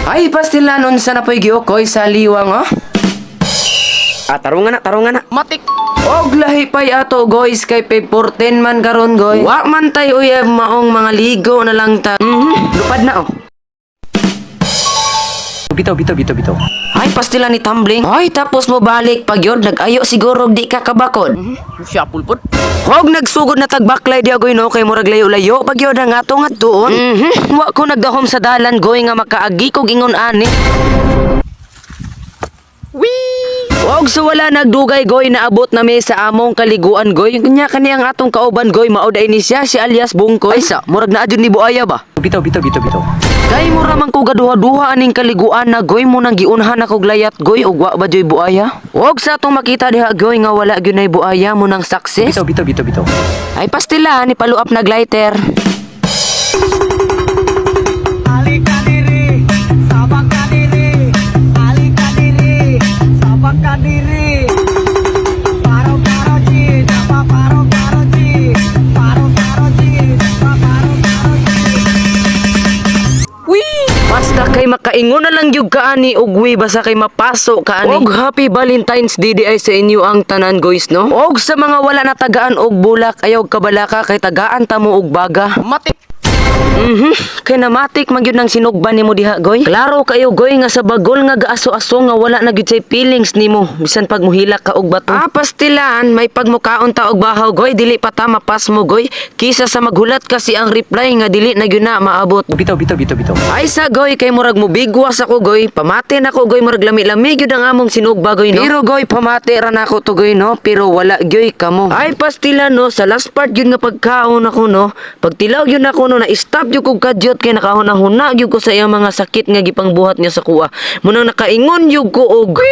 Ay pastilan unsa na poy giukoy sa liwang oh. Tarungan na. Matik. Og lahi pay ato guys kay pay 14 man karon goy. Wa man tay uyab maong mga ligo na lang ta. Lupad na oh. Bitaw. Ay pastilan ni tumbling. Ay tapos mo balik pag yun nag-ayo siguro di ka kabakod. Siya pulpot. Hog nagsugod na tagbaklay di agoy no kay murag layo-layo pag yun ang ato nga doon. Wa ko nagdahom sa dalan goy nga makaagi kog ingon ani. Wag so wala nagdugay goy na abot na may sa among kaliguan goy. Nya kaniyang atong kauban goy mauday ni siya si alias Bungkoy. Ay sa murag na adyon ni buaya ba? Bitaw. Kay mura man ko gaduha-duha aning kaliguan na goy mo nang giunhan akog layat goy ug wa ba joy buaya. Wag sa atong makita diha goy nga wala gyud nay buaya mo nang success. Bitaw. Ay pastila ni paluap na glider. Alika diri, sabak ka diri. Alika diri, sabak ka diri. Paro ji, dapa paro ji. Paro ji, dapa paro ji. Basta kay makaingon na lang gyud kaani ug basta kay mapaso kaani. Og happy Valentine's Day di ay sa inyo ang tanan guys no. Og sa mga wala na tagaan og bulak ayaw kabalaka kay tagaan ta mo og baga. Matik. Kay namatik man gyud nang sinugban nimo diha goy. Klaro kayo goy nga sa bagol nga gaaso-aso nga wala na gyud say feelings nimo bisan pag muhilak ka og bato. Pastilan may pagmukaon ta og bahaw goy dili pa ta mapas mo goy kisa sa maghulat kasi ang reply nga dili na gyud na maabot. Bitaw. Ay sa goy kay murag mubigwas ako goy. Pamati na ko goy murag lami-lami gyud ang among sinugba goy no. Pero goy pamati ra nako to goy no pero wala goy kamo. Ay pastilan no sa last part gyud nga pagkaon ako no. Pagtilaw gyud nako no na stop gyud kog kadyot kay nakahuna-huna gyud ko sa iyang mga sakit nga gipangbuhat niya sa kuha. Munang nakaingon gyud ko og